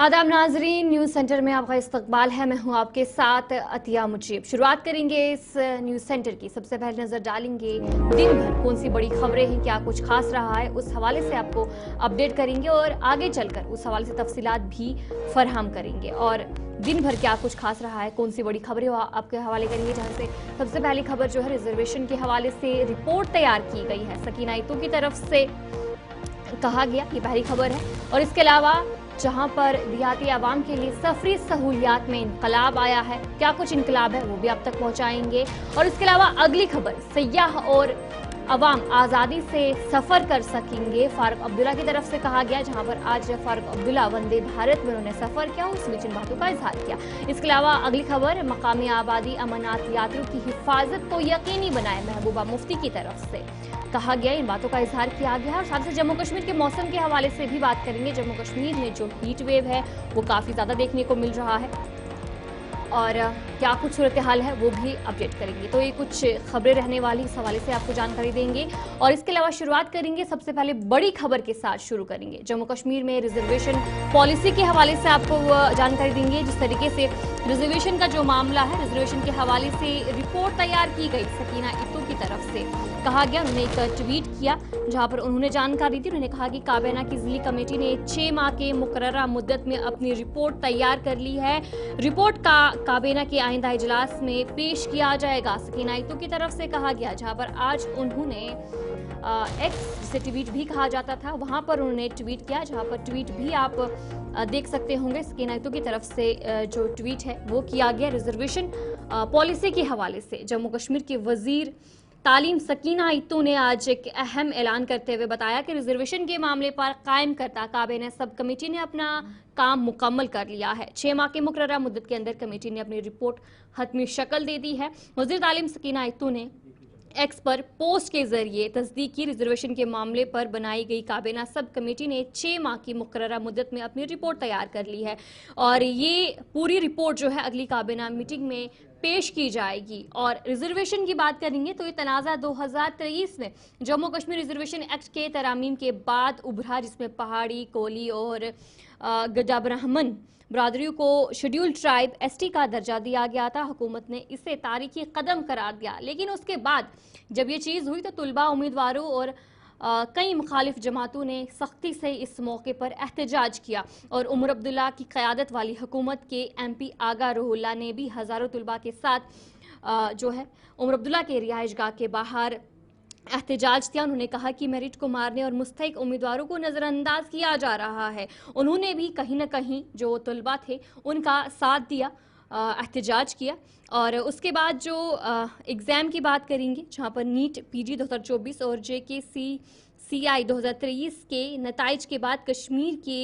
आदाब नाजरीन, news centre में आपका इस्तकबाल है। मैं हूं आपके साथ अतिया मुजीब। शुरुआत करेंगे इस न्यूज़ सेंटर की। सबसे पहले नज़र डालेंगे दिन भर कौन सी बड़ी खबरें हैं, क्या कुछ खास रहा है, उस हवाले से आपको अपडेट करेंगे और आगे चलकर उस हवाले से तफसीलात भी फराहम करेंगे। और दिन भर क्या कुछ खास रहा है, कौन सी बड़ी खबरें आपके हवाले करेंगे, जहाँ से सबसे पहली खबर जो है रिजर्वेशन के हवाले से रिपोर्ट तैयार की गई है सकीना इत्तू की तरफ से, कहा गया ये पहली खबर है। और इसके अलावा जहां पर देहाती आवाम के लिए सफरी सहूलियात में इनकलाब आया है, क्या कुछ इनकलाब है वो भी आप तक पहुंचाएंगे। और इसके अलावा अगली खबर, सयाह और अवाम आज़ादी से सफ़र कर सकेंगे, फारूक अब्दुल्ला की तरफ से कहा गया। जहां पर आज फारूक अब्दुल्ला वंदे भारत में उन्होंने सफ़र किया, उस बीच इन बातों का इजहार किया। इसके अलावा अगली खबर, मकामी आबादी अमरनाथ यात्रियों की हिफाजत को यकीनी बनाए, महबूबा मुफ्ती की तरफ से कहा गया। इन बातों का इजहार किया गया। और साथ ही जम्मू कश्मीर के मौसम के हवाले से भी बात करेंगे। जम्मू कश्मीर में जो हीट वेव है वो काफ़ी ज़्यादा देखने को मिल रहा है और क्या कुछ सूरत हाल है वो भी अपडेट करेंगे। तो ये कुछ खबरें रहने वाली, इस हवाले से आपको जानकारी देंगे। और इसके अलावा शुरुआत करेंगे सबसे पहले बड़ी खबर के साथ शुरू करेंगे। जम्मू कश्मीर में रिजर्वेशन पॉलिसी के हवाले से आपको जानकारी देंगे। जिस तरीके से रिजर्वेशन का जो मामला है, रिजर्वेशन के हवाले से रिपोर्ट तैयार की गई सकीना इत्तू की तरफ से, कहा गया। उन्होंने एक ट्वीट किया जहां पर उन्होंने जानकारी दी। उन्होंने कहा कि काबीना की ज़िली कमेटी ने 6 माह के मुकर्ररा मुद्दत में अपनी रिपोर्ट तैयार कर ली है। रिपोर्ट का काबीना के आइंदा इजलास में पेश किया जाएगा, सकीना इत्तू की तरफ से कहा गया। जहां पर आज उन्होंने एक्स, जिसे ट्वीट भी कहा जाता था, वहां पर उन्होंने ट्वीट किया। जहां पर ट्वीट भी आप देख सकते होंगे, सकीना इत्तू की तरफ से जो ट्वीट है वो किया गया रिजर्वेशन पॉलिसी के हवाले से। जम्मू कश्मीर के वजीर तालीम सकीना इत्तू ने आज एक अहम ऐलान करते हुए बताया कि रिजर्वेशन के मामले पर कायम करता काबीना सब कमेटी ने अपना काम मुकम्मल कर लिया है। 6 माह के मुकर्ररा मुद्दत के अंदर कमेटी ने अपनी रिपोर्ट हतमी शक्ल दे दी है। वजीर तालीम सकीना इत्तू ने एक्स पर पोस्ट के जरिए तस्दीक की। रिजर्वेशन के मामले पर बनाई गई काबीना सब कमेटी ने 6 माह की मुकर्ररा मुद्दत में अपनी रिपोर्ट तैयार कर ली है और ये पूरी रिपोर्ट जो है अगली काबीना मीटिंग में पेश की जाएगी। और रिजर्वेशन की बात करेंगे तो ये तनाज़ा 2023 में जम्मू कश्मीर रिजर्वेशन एक्ट के तरामीम के बाद उभरा, जिसमें पहाड़ी, कोली और गजा ब्राह्मण बरादरियों को शेड्यूल्ड ट्राइब एसटी का दर्जा दिया गया था। हुकूमत ने इसे तारीखी कदम करार दिया, लेकिन उसके बाद जब ये चीज़ हुई तो तुलबा, उम्मीदवारों और कई मुखालिफ जमातों ने सख्ती से इस मौके पर एहतजाज किया। और उमर अब्दुल्ला की क़यादत वाली हुकूमत के MP आगा रूहुल्लाह ने भी हज़ारों तुलबा के साथ जो है उमर अब्दुल्ला के रिहाइशगाह के बाहर एहतजाज किया। उन्होंने कहा कि मेरिट को मारने और मुस्तहिक उम्मीदवारों को नज़रअंदाज किया जा रहा है। उन्होंने भी कहीं ना कहीं जो तुलबा थे उनका साथ दिया, एहतजाज किया। और उसके बाद जो एग्ज़ाम की बात करेंगे, जहाँ पर नीट PG 2024 और JKCCI 2023 के नताइज के बाद कश्मीर के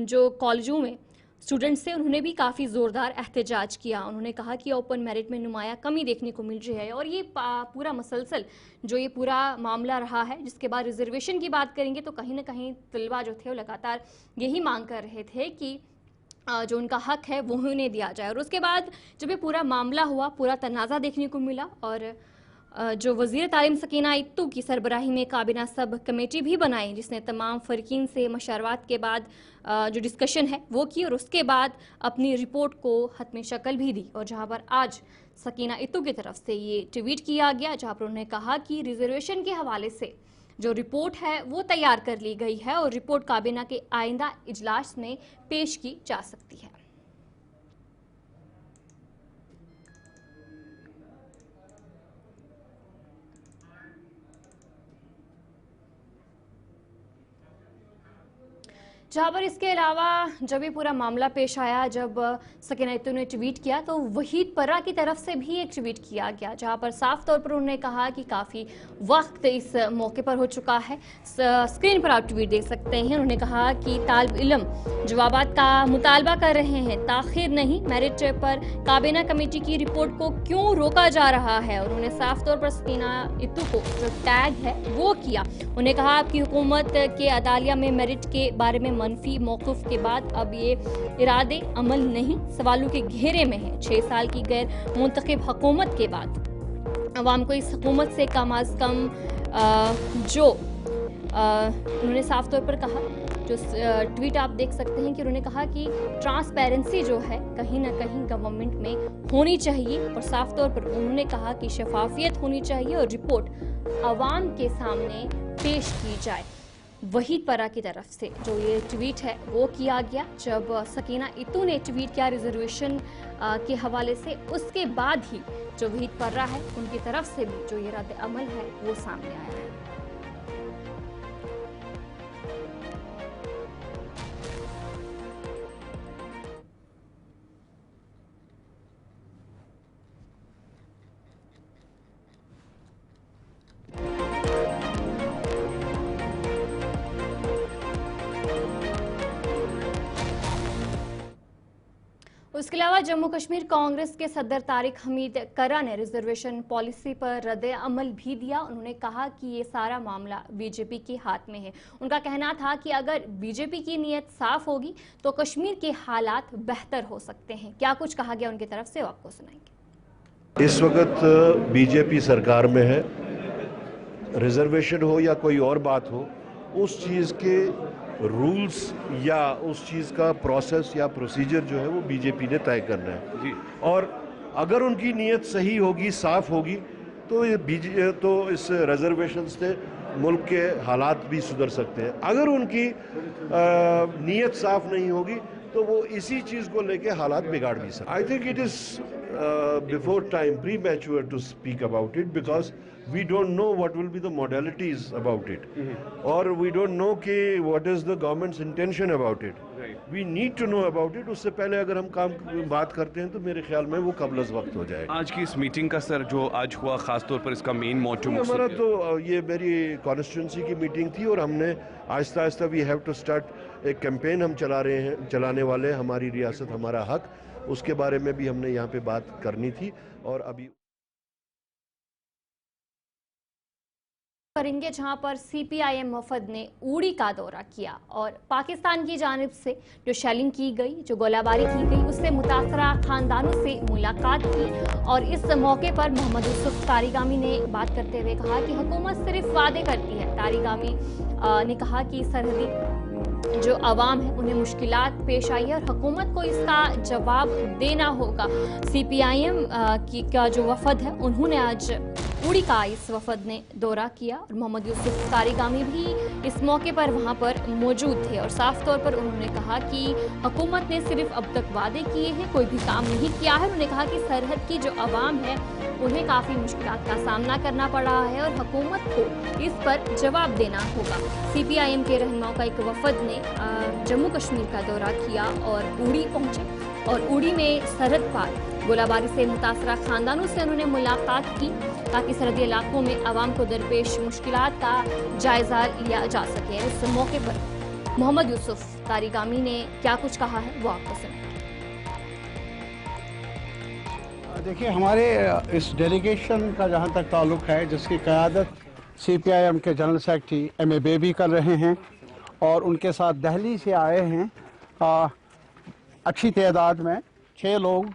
जो कॉलेजों में स्टूडेंट्स थे उन्होंने भी काफ़ी ज़ोरदार एहतजाज किया। उन्होंने कहा कि ओपन मेरिट में नुमाया कमी देखने को मिल रही है और ये पूरा मसलसल जो ये पूरा मामला रहा है। जिसके बाद रिजर्वेशन की बात करेंगे तो कहीं ना कहीं तलबा जो थे वो लगातार यही मांग कर रहे थे कि जो उनका हक है वो उन्हें दिया जाए। और उसके बाद जब ये पूरा मामला हुआ, पूरा तनाज़ा देखने को मिला और जो वज़ीर तालीम सकीना इत्तू की सरबराही में काबीना सब कमेटी भी बनाई, जिसने तमाम फ़रीक़ीन से मशावरात के बाद जो डिस्कशन है वो की और उसके बाद अपनी रिपोर्ट को हतमी शक्ल भी दी। और जहाँ पर आज सकीना इत्तू की तरफ से ये ट्वीट किया गया, जहाँ पर उन्होंने कहा कि रिजर्वेशन के हवाले से जो रिपोर्ट है वो तैयार कर ली गई है और रिपोर्ट काबीना के आइंदा इजलास में पेश की जा सकती है। जहाँ पर इसके अलावा जब ये पूरा मामला पेश आया, जब सकीना इत्तू ने ट्वीट किया तो वहीद पर्रा की तरफ से भी एक ट्वीट किया गया, जहाँ पर साफ तौर पर उन्होंने कहा कि काफ़ी वक्त इस मौके पर हो चुका है। स्क्रीन पर आप ट्वीट देख सकते हैं। उन्होंने कहा कि तालिब इल्म जवाबात का मुतालबा कर रहे हैं, ताखिर नहीं, मेरिट पर काबीना कमेटी की रिपोर्ट को क्यों रोका जा रहा है। उन्होंने साफ तौर पर सकीना इत्तू को जो टैग है वो किया। उन्हें कहा आपकी हुकूमत के अदालिया में मेरिट के बारे में मनफी मौक़िफ़ के बाद अब ये इरादे अमल नहीं, सवालों के घेरे में है। 6 साल की गैर मुंतखब हुकूमत के बाद अवाम को इस हुकूमत से कम अज़ कम जो उन्होंने साफ तौर पर कहा, जो ट्वीट आप देख सकते हैं कि उन्होंने कहा कि ट्रांसपेरेंसी जो है कहीं ना कहीं गवर्नमेंट में होनी चाहिए और साफ तौर पर उन्होंने कहा कि शफाफियत होनी चाहिए और रिपोर्ट आवाम के सामने पेश की जाए। वहीद परा की तरफ से जो ये ट्वीट है वो किया गया जब सकीना इतू ने ट्वीट किया रिजर्वेशन के हवाले से, उसके बाद ही जो वहीद परा है उनकी तरफ से भी जो ये रद्द अमल है वो सामने आया है। उसके अलावा जम्मू कश्मीर कांग्रेस के सदर तारिक हमीद करा ने रिजर्वेशन पॉलिसी पर रद्द अमल भी दिया। उन्होंने कहा कि ये सारा मामला बीजेपी के हाथ में है। उनका कहना था कि अगर बीजेपी की नीयत साफ होगी तो कश्मीर के हालात बेहतर हो सकते हैं। क्या कुछ कहा गया उनकी तरफ से, वो आपको सुनाएंगे। इस वक्त बीजेपी सरकार में है, रिजर्वेशन हो या कोई और बात हो, उस चीज़ के रूल्स या उस चीज़ का प्रोसेस या प्रोसीजर जो है वो बीजेपी ने तय करना है जी। और अगर उनकी नीयत सही होगी, साफ होगी, तो इस रिजर्वेशन से मुल्क के हालात भी सुधर सकते हैं। अगर उनकी नीयत साफ नहीं होगी तो वो इसी चीज़ को लेके हालात बिगाड़ भी सकते। I think it is before time premature to speak about it because we don't know what will be the modalities about it, or we don't know कि what is the government's intention about it. We need to know about it. उससे पहले अगर हम बात करते हैं तो मेरे ख्याल में वो कबल वक्त हो जाएगा। आज की इस मीटिंग का सर जो आज हुआ, खास तौर पर इसका मेन मोटिव हमारा तो ये मेरी कॉन्स्टिट्यूंसी की मीटिंग थी और हमने Aahista Aahista we have to start एक कैंपेन हम चलाने वाले, हमारी रियासत हमारा हक, उसके बारे में भी हमने यहाँ पे बात करनी थी। और अभी करेंगे जहां पर सीपीआईएम वफद ने उड़ी का दौरा किया और पाकिस्तान की जानिब से जो शेलिंग की गई, जो गोलाबारी की गई, उससे मुतासरा खानदानों से मुलाकात की। और इस मौके पर मोहम्मद यूसुफ तारिगामी ने बात करते हुए कहा कि हुकूमत सिर्फ वादे करती है। तारिगामी ने कहा कि सरहदी जो अवाम है उन्हें मुश्किलात पेश आई है और हुकूमत को इसका जवाब देना होगा। सीपीआईएम का जो वफद है उन्होंने आज उड़ी का इस वफद ने दौरा किया और मोहम्मद यूसुफ तारिगामी भी इस मौके पर वहां पर मौजूद थे और साफ तौर पर उन्होंने कहा कि हुकूमत ने सिर्फ अब तक वादे किए हैं, कोई भी काम नहीं किया है। उन्होंने कहा कि सरहद की जो अवाम है उन्हें काफ़ी मुश्किलात का सामना करना पड़ रहा है और हुकूमत को इस पर जवाब देना होगा। सीपीआईएम के रहनुमाओं का एक वफद ने जम्मू कश्मीर का दौरा किया और उड़ी पहुंचे और उड़ी में सरहद पार गोलाबारी से मुतासरा खानदानों से उन्होंने मुलाकात की ताकि सरहदी इलाकों में आवाम को दरपेश मुश्किलात का जायजा लिया जा सके। इस मौके पर मोहम्मद यूसुफ तारिगामी ने क्या कुछ कहा है वो आपको सुनाएं। देखिए, हमारे इस डेलीगेशन का जहाँ तक ताल्लुक है, जिसकी क़यादत सीपीआईएम के जनरल सेक्रेटरी एम.ए. बेबी कर रहे हैं और उनके साथ दिल्ली से आए हैं अच्छी तादाद में 6 लोग,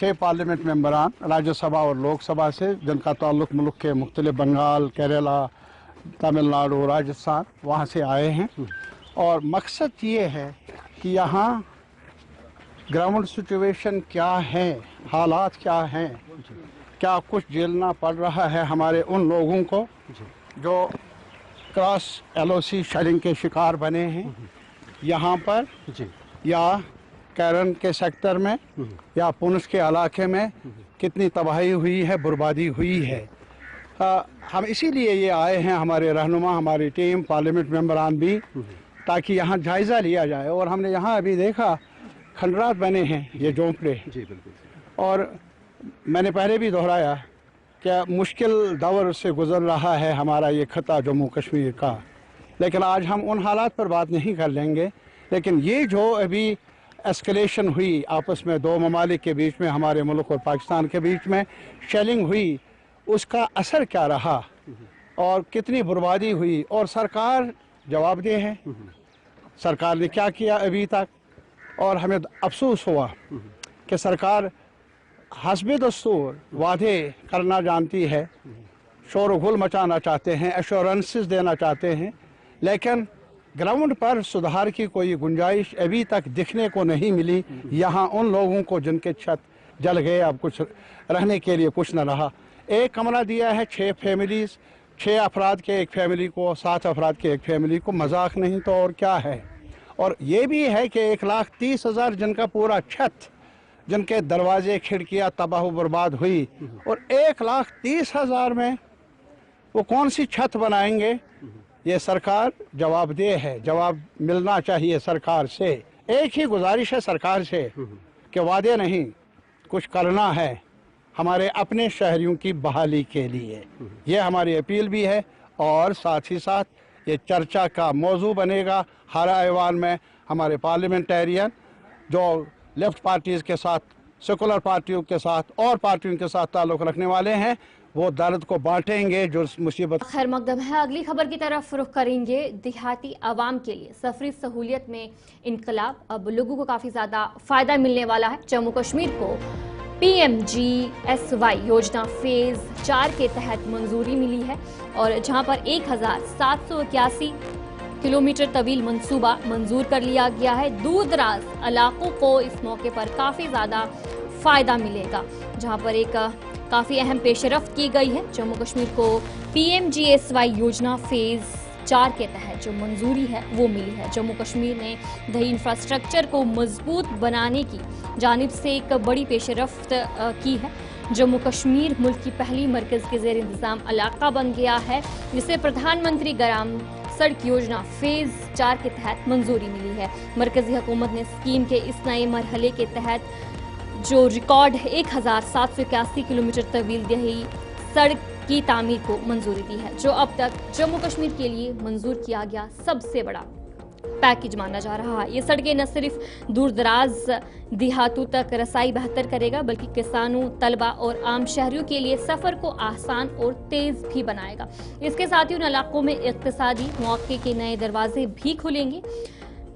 6 पार्लियामेंट मेंबरान राज्यसभा और लोकसभा से, जिनका ताल्लुक मुल्क के मुख्तलिफ बंगाल, केरला, तमिलनाडु, राजस्थान, वहाँ से आए हैं। और मकसद ये है कि यहाँ ग्राउंड सिचुएशन क्या है, हालात क्या हैं, क्या कुछ झेलना पड़ रहा है हमारे उन लोगों को जो क्रॉस LOC शेलिंग के शिकार बने हैं यहाँ पर या कैरन के सेक्टर में या पुंछ के इलाके में कितनी तबाही हुई है, बर्बादी हुई है। हम इसीलिए ये आए हैं, हमारे रहनुमा, हमारी टीम, पार्लियामेंट मेंबरान भी, ताकि यहाँ जायज़ा लिया जाए। और हमने यहाँ अभी देखा खंडरात बने हैं, ये झोंपड़े जी बिल्कुल। और मैंने पहले भी दोहराया कि मुश्किल दौर से गुजर रहा है हमारा ये खता जम्मू कश्मीर का, लेकिन आज हम उन हालात पर बात नहीं कर लेंगे। लेकिन ये जो अभी एस्केलेशन हुई आपस में 2 ममालिक के बीच में, हमारे मुल्क और पाकिस्तान के बीच में शेलिंग हुई, उसका असर क्या रहा और कितनी बर्बादी हुई और सरकार जवाबदेह है, सरकार ने क्या किया अभी तक। और हमें अफसोस हुआ कि सरकार हस्बे दस्तूर वादे करना जानती है, शोर गुल मचाना चाहते हैं, एश्योरेंसेस देना चाहते हैं, लेकिन ग्राउंड पर सुधार की कोई गुंजाइश अभी तक दिखने को नहीं मिली। यहाँ उन लोगों को जिनके छत जल गए, अब कुछ रहने के लिए कुछ न रहा। एक कमरा दिया है 6 फैमिलीज, 6 अफराद के एक फैमिली को, 7 अफराद के एक फैमिली को, मजाक नहीं तो और क्या है। और ये भी है कि 1,30,000 जिनका पूरा छत, जिनके दरवाजे खिड़कियां तबाह बर्बाद हुई, और 1,30,000 में वो कौन सी छत बनाएंगे। ये सरकार जवाबदेह है, जवाब मिलना चाहिए सरकार से। एक ही गुजारिश है सरकार से कि वादे नहीं, कुछ करना है हमारे अपने शहरियों की बहाली के लिए। ये हमारी अपील भी है और साथ ही साथ ये चर्चा का मौजू बनेगा हर ऐवान में। हमारे पार्लियामेंटेरियन जो लेफ्ट पार्टीज़ के साथ, सेकुलर पार्टियों के साथ और पार्टियों के साथ ताल्लुक़ रखने वाले हैं, वो दर्द को बांटेंगे जो मुसीबत। खैर मकदम है, अगली खबर की तरफ रुख करेंगे। देहाती आवाम के लिए सफरी सहूलियत में इनकलाब, अब लोगों को काफ़ी ज़्यादा फ़ायदा मिलने वाला है। जम्मू कश्मीर को PMGSY योजना फेज़ 4 के तहत मंजूरी मिली है और जहां पर 1781 किलोमीटर तवील मंसूबा मंजूर कर लिया गया है। दूर दराज इलाकों को इस मौके पर काफ़ी ज़्यादा फ़ायदा मिलेगा, जहां पर एक काफ़ी अहम पेशरफ्त की गई है। जम्मू कश्मीर को PMGSY योजना फेज़ 4 के तहत जो मंजूरी है वो मिली है। जम्मू कश्मीर ने दही इंफ्रास्ट्रक्चर को मजबूत बनाने की जानिब से एक बड़ी पेशरफ्त की है। जम्मू कश्मीर मुल्क की पहली मरकज़ के ज़ेर इंतज़ाम इलाका बन गया है, जिसे प्रधानमंत्री ग्राम सड़क योजना फेज़ 4 के तहत मंजूरी मिली है। मरकज़ी हुकूमत ने स्कीम के इस नए मरहले के तहत जो रिकॉर्ड 1781 किलोमीटर तवील दही सड़क की तामीर को मंजूरी दी है, जो अब तक जम्मू कश्मीर के लिए मंजूर किया गया सबसे बड़ा पैकेज माना जा रहा है। ये सड़कें न सिर्फ दूर दराज देहातों तक रसाई बेहतर करेगा, बल्कि किसानों, तलबा और आम शहरियों के लिए सफ़र को आसान और तेज़ भी बनाएगा। इसके साथ ही उन इलाकों में इक़्तिसादी मौके के नए दरवाजे भी खुलेंगे।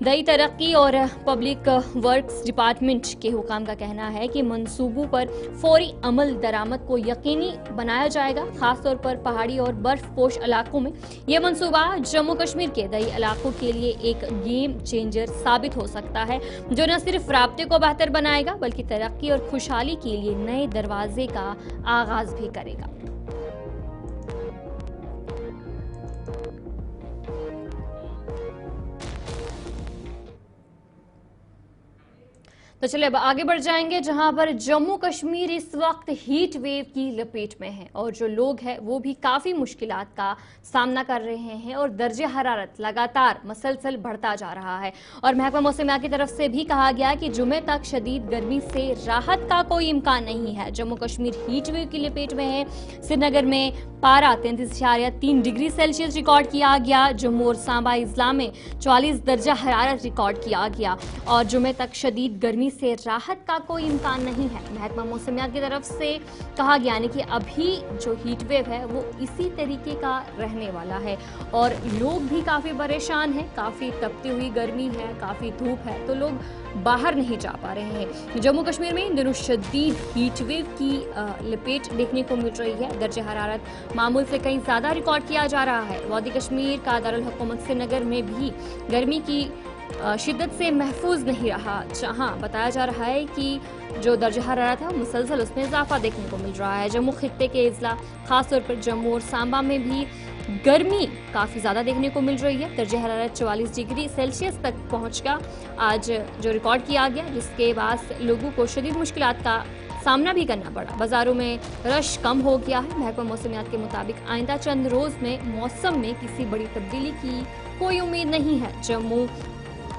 दही तरक्की और पब्लिक वर्क्स डिपार्टमेंट के हुकाम का कहना है कि मंसूबों पर फौरी अमल दरामद को यकीनी बनाया जाएगा, खासतौर पर पहाड़ी और बर्फपोश इलाकों में। यह मंसूबा जम्मू कश्मीर के दही इलाकों के लिए एक गेम चेंजर साबित हो सकता है, जो न सिर्फ राब्ते को बेहतर बनाएगा, बल्कि तरक्की और खुशहाली के लिए नए दरवाजे का आगाज भी करेगा। तो चलिए अब आगे बढ़ जाएंगे, जहां पर जम्मू कश्मीर इस वक्त हीट वेव की लपेट में है और जो लोग हैं वो भी काफ़ी मुश्किलात का सामना कर रहे हैं और दर्जे हरारत लगातार मसलसल बढ़ता जा रहा है। और महकमा मौसमियात की तरफ से भी कहा गया कि जुमे तक शदीद गर्मी से राहत का कोई इम्कान नहीं है। जम्मू कश्मीर हीट वेव की लपेट में है। श्रीनगर में पारा 33.3 डिग्री सेल्सियस रिकॉर्ड किया गया। जम्मू और सांबा इजला में 44 दर्जा हरारत रिकॉर्ड किया गया और जुमे तक शदीद गर्मी से राहत का कोई इम्कान नहीं है। महकमा मौसमियात की तरफ से कहा गया है कि अभी जो हीट वेव है वो इसी तरीके का रहने वाला है और लोग भी काफ़ी परेशान हैं। काफ़ी तपती हुई गर्मी है, काफ़ी धूप है, तो लोग बाहर नहीं जा पा रहे हैं। जम्मू कश्मीर में इन दिनों शदीद हीट वेव की लपेट देखने को मिल रही है। दर्जे हरारत मामूल से कहीं ज़्यादा रिकॉर्ड किया जा रहा है। वादी कश्मीर का दारुल हुकूमत श्रीनगर में भी गर्मी की शिद्दत से महफूज नहीं रहा, जहां बताया जा रहा है कि जो दर्जा हरारत है मुसलसल उसमें इजाफा देखने को मिल रहा है। जम्मू खित्ते के इजला खासतौर पर जम्मू और सांबा में भी गर्मी काफ़ी ज़्यादा देखने को मिल रही है। दर्जा हरारत 44 डिग्री सेल्सियस तक पहुंचकर आज जो रिकॉर्ड किया गया, जिसके बाद लोगों को शदीद मुश्किलात का सामना भी करना पड़ा। बाजारों में रश कम हो गया है। महकमा मौसमियात के मुताबिक आइंदा चंद रोज़ में मौसम में किसी बड़ी तब्दीली की कोई उम्मीद नहीं है। जम्मू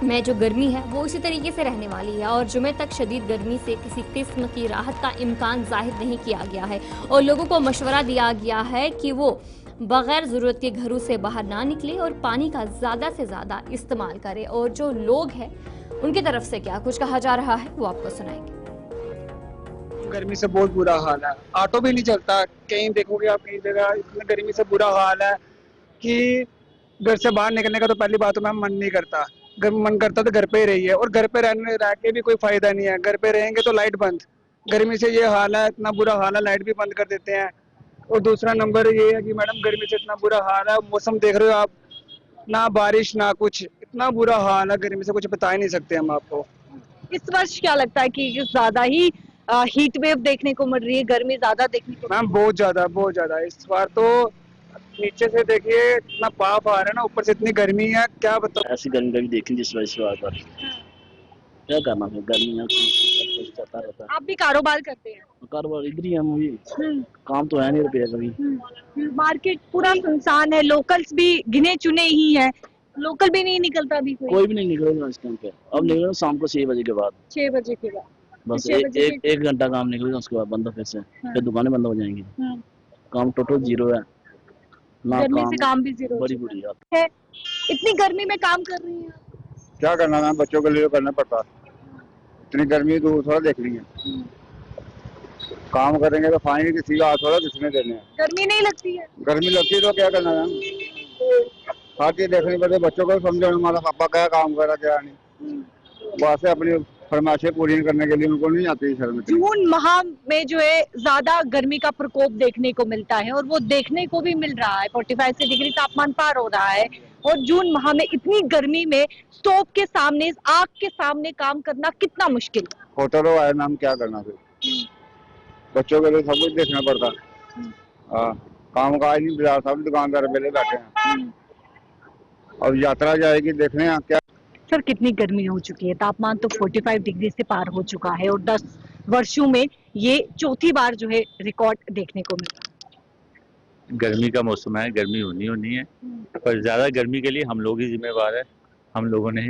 में जो गर्मी है वो इसी तरीके से रहने वाली है और जुमे तक शदीद गर्मी से किसी किस्म की राहत का इम्कान जाहिर नहीं किया गया है और लोगों को मशवरा दिया गया है कि वो बगैर ज़रूरत के घरों से बाहर ना निकले और पानी का ज़्यादा से ज़्यादा इस्तेमाल करें। और जो लोग हैं उनकी तरफ से क्या कुछ कहा जा रहा है वो आपको सुनाएंगे। गर्मी से बहुत बुरा हाल है, ऑटो भी नहीं चलता। कहीं देखोगे आप, कई जगह इतनी गर्मी से बुरा हाल है कि घर से बाहर निकलने का तो पहली बात तो मैं मन नहीं करता। मन करता तो घर पे ही रहिए, और घर पे रह के भी कोई फायदा नहीं है। घर पे रहेंगे तो लाइट बंद, गर्मी से ये हाल है, इतना बुरा हाल है, लाइट भी बंद कर देते हैं। और दूसरा नंबर ये है कि मैडम गर्मी से इतना बुरा हाल है, मौसम देख रहे हो आप, ना बारिश ना कुछ, इतना बुरा हाल है गर्मी से कुछ बता ही नहीं सकते हम आपको। इस वर्ष क्या लगता है कि ज्यादा ही हीट वेव देखने को मिल रही है, गर्मी ज्यादा देखने को मैम बहुत ज्यादा इस बार तो नीचे से देखिए इतना पाप आ रहा है ना, ऊपर से इतनी गर्मी है क्या बताओ। ऐसी गर्मी कभी देखी जिस वजह से बार क्या करना है, गर्मी है कुछ चलता रहता आप भी कारोबार करते हैं? है। कारोबार इधर ही है मुझे, काम तो है नहीं रुपया कभी। मार्केट पूरा सुनसान है, लोकल्स भी गिने चुने ही हैं, लोकल भी नहीं निकलता अभी कोई भी नहीं निकलेगा इस टाइम पे। अब निकलेगा शाम को 6 बजे के बाद, 6 बजे के बाद। बस 6 बजे एक घंटा काम निकलेगा, उसके बाद बंद फिर से, फिर दुकानें बंद हो जाएंगी। काम टोटल जीरो है ना, गर्मी से काम भी जीरो बड़ी बुरी हालत है। इतनी गर्मी में काम कर रही हैं? क्या करना है, बच्चों के लिए करना पड़ता है, इतनी गर्मी तो थोड़ा देख ली है। काम करेंगे तो फाइन किसी का हाथ थोड़ा किसने देने हैं। गर्मी नहीं लगती है? गर्मी लगती है तो क्या करना है, हर चीज देखनी पड़ती है। बच्चों को समझो हमारा पापा क्या काम करा क्या नहीं, वैसे अपनी फरमाइशें पूरी करने के लिए उनको नहीं आती शर्म। जून माह में जो है ज्यादा गर्मी का प्रकोप देखने को मिलता है और वो देखने को भी मिल रहा है, 45 डिग्री तापमान पार हो रहा है। और जून माह में इतनी गर्मी में स्टोव के सामने, इस आग के सामने काम करना कितना मुश्किल है। होटलों आए नाम क्या करना, फिर बच्चों के लिए सब कुछ देखना पड़ता है। काम काज नहीं, बाजार सब दुकानदार पहले बैठे हैं, और यात्रा जाएगी देखने क्या। सर कितनी गर्मी हो चुकी है, तापमान तो 45 डिग्री से पार हो चुका है और 10 वर्षों में ये चौथी बार जो है रिकॉर्ड देखने को मिला। गर्मी का मौसम है, गर्मी होनी है, पर ज़्यादा गर्मी के लिए हम लोग ही जिम्मेवार है। हम लोगों ने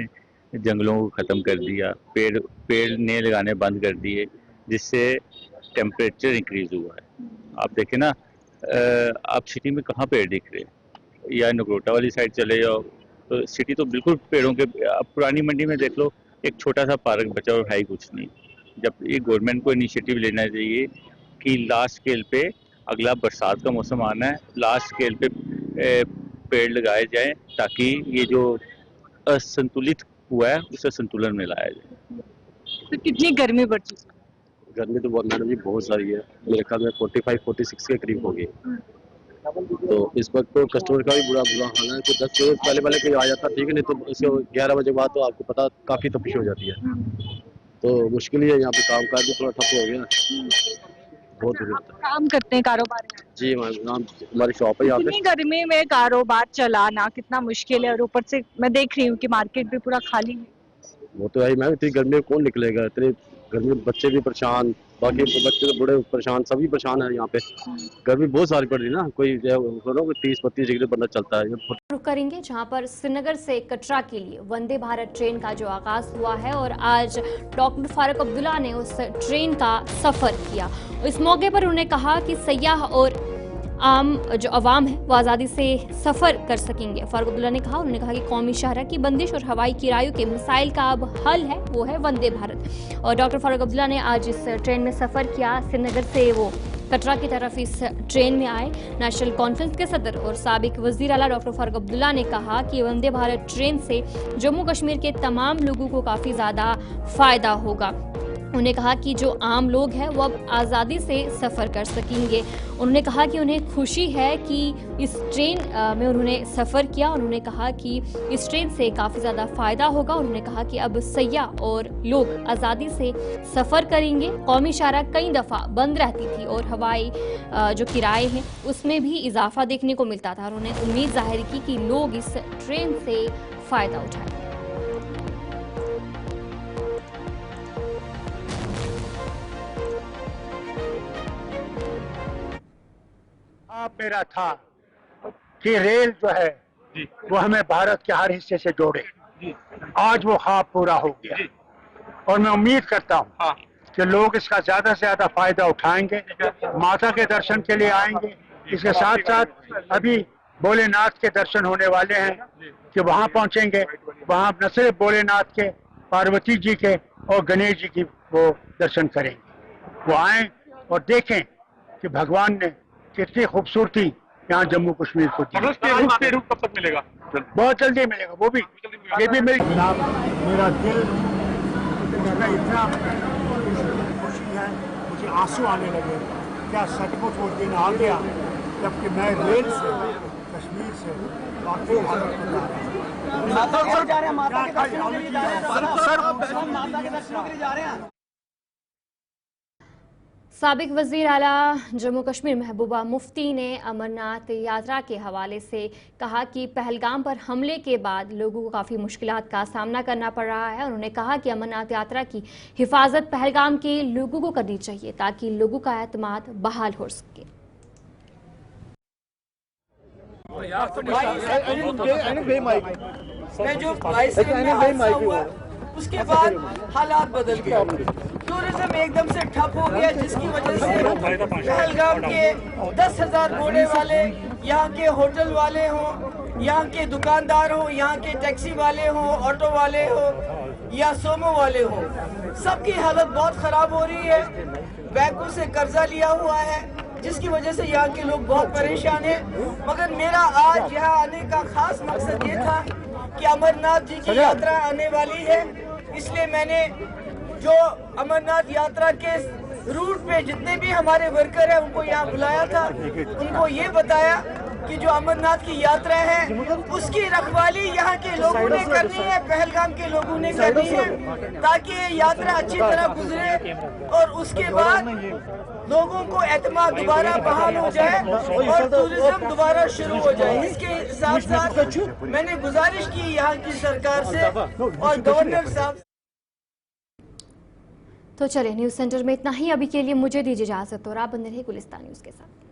जंगलों को ख़त्म कर दिया, पेड़ ने लगाने बंद कर दिए, जिससे टेम्परेचर इंक्रीज हुआ है। आप देखें ना, आप सिटी में कहाँ पेड़ दिख रहे हैं, या नगरोटा वाली साइड चले जाओ तो सिटी तो बिल्कुल पेड़ों के। आप पुरानी मंडी में देख लो, एक छोटा सा पार्क बचा और है ही कुछ नहीं। जब ये गवर्नमेंट को इनिशिएटिव लेना चाहिए कि लार्ज स्केल पे, अगला बरसात का मौसम आना है, लार्ज स्केल पे पेड़ लगाए जाएं, ताकि ये जो असंतुलित हुआ है उसे संतुलन में लाया जाए। तो कितनी गर्मी बढ़ चुकी है? गर्मी तो बहुत मैडम जी बहुत सारी है, मेरे ख्याल में 45-46 के करीब हो गई। तो इस वक्त तो कस्टमर का भी बुरा हाल है। तो 10 बजे पहले कोई आ जाता ठीक है, नहीं तो इसके 11 बजे बाद तो आपको पता काफ़ी तपिश हो जाती है। तो मुश्किल ही है, यहाँ पे काम काज भी थोड़ा ठप हो गया, बहुत बुरी होता है। काम करते हैं, कारोबार है? जी मैम, हमारी शॉप है यहाँ पे। इतनी गर्मी में कारोबार चलाना कितना मुश्किल है, और ऊपर से मैं देख रही हूँ कि मार्केट भी पूरा खाली है। वो तो है मैम, इतनी गर्मी में कौन निकलेगा, इतनी गर्मी में बच्चे भी परेशान, बाकी बच्चे तो बड़े परेशान, सभी परेशान है यहाँ पे। गर्मी बहुत सारी पड़ रही है ना, कोई 30-32 डिग्री बंदा चलता है। रुक करेंगे जहां पर श्रीनगर से कटरा के लिए वंदे भारत ट्रेन का जो आगाज हुआ है और आज डॉक्टर फारूक अब्दुल्ला ने उस ट्रेन का सफर किया। इस मौके पर उन्होंने कहा कि सयाह और आम जो अवाम है वो आज़ादी से सफ़र कर सकेंगे। फारूक अब्दुल्ला ने कहा, उन्होंने कहा कि कौमी शहरा की बंदिश और हवाई किरायों के मसाइल का अब हल है, वो है वंदे भारत। और डॉक्टर फारूक अब्दुल्ला ने आज इस ट्रेन में सफ़र किया। श्रीनगर से वो कटरा की तरफ इस ट्रेन में आए। नेशनल कॉन्फ्रेंस के सदर और साबिक वज़ीर आला डॉक्टर फारूक अब्दुल्ला ने कहा कि वंदे भारत ट्रेन से जम्मू कश्मीर के तमाम लोगों को काफ़ी ज़्यादा फ़ायदा होगा। उन्होंने कहा कि जो आम लोग हैं वो अब आज़ादी से सफ़र कर सकेंगे। उन्होंने कहा कि उन्हें खुशी है कि इस ट्रेन में उन्होंने सफ़र किया। उन्होंने कहा कि इस ट्रेन से काफ़ी ज़्यादा फ़ायदा होगा। उन्होंने कहा कि अब सयाह और लोग आज़ादी से सफ़र करेंगे। कौमी शाहरा कई दफ़ा बंद रहती थी और हवाई जो किराए हैं उसमें भी इजाफा देखने को मिलता था। उन्होंने उम्मीद जाहिर की कि लोग इस ट्रेन से फ़ायदा उठाएंगे। मेरा था कि रेल जो है वो हमें भारत के हर हिस्से से जोड़े। आज वो ख्वाब पूरा हो गया और मैं उम्मीद करता हूँ कि लोग इसका ज्यादा से ज्यादा फायदा उठाएंगे, माता के दर्शन के लिए आएंगे। इसके साथ साथ अभी भोलेनाथ के दर्शन होने वाले हैं कि वहाँ पहुँचेंगे। वहाँ न सिर्फ भोलेनाथ के, पार्वती जी के और गणेश जी की वो दर्शन करेंगे। वो आए और देखें कि भगवान ने कितनी खूबसूरती यहाँ जम्मू कश्मीर को दी। कब तक मिलेगा? बहुत जल्दी मिलेगा, वो भी ये भी मिल। मेरा दिल इतना खुशी है, मुझे आंसू आने लगे। क्या सचमुच वो दिन आ गया जबकि मैं रेल से कश्मीर से वाकई भारत को जा रहे हैं। माता के दर्शनों के लिए जा रहे हैं, माता के दर्शनों के लिए जा रहे हैं। साबिक वज़ीर आला जम्मू कश्मीर महबूबा मुफ्ती ने अमरनाथ यात्रा के हवाले से कहा कि पहलगाम पर हमले के बाद लोगों को काफ़ी मुश्किलात का सामना करना पड़ रहा है। उन्होंने कहा कि अमरनाथ यात्रा की हिफाजत पहलगाम के लोगों को करनी चाहिए ताकि लोगों का एतमाद बहाल हो सके। उसके बाद हालात बदल गए, टूरिज्म एकदम से ठप हो गया, जिसकी वजह से पहलगाम के 10,000 घोड़े वाले, यहाँ के होटल वाले हों, यहाँ के दुकानदार हो, यहाँ के टैक्सी वाले हो, ऑटो वाले हो या सोमो वाले हो, सबकी हालत बहुत खराब हो रही है। बैंकों से कर्जा लिया हुआ है, जिसकी वजह से यहाँ के लोग बहुत परेशान हैं। मगर मेरा आज यहाँ आने का खास मकसद ये था कि अमरनाथ जी की यात्रा आने वाली है, इसलिए मैंने जो अमरनाथ यात्रा के रूट पे जितने भी हमारे वर्कर हैं उनको यहाँ बुलाया था, उनको ये बताया कि जो अमरनाथ की यात्रा है उसकी रखवाली यहाँ के लोगों ने करनी है, पहलगाम के लोगों ने करनी है, ताकि ये यात्रा अच्छी तरह गुजरे और उसके बाद लोगों को एतमाद दोबारा बहाल हो जाए और टूरिज्म दोबारा शुरू हो जाए। इसके साथ साथ मैंने गुजारिश की यहाँ की सरकार से और गवर्नर साहब। तो चलिए न्यूज़ सेंटर में इतना ही अभी के लिए, मुझे दीजिए इजाजत और आप बंदे रहिए गुलिस्तान न्यूज़ के साथ।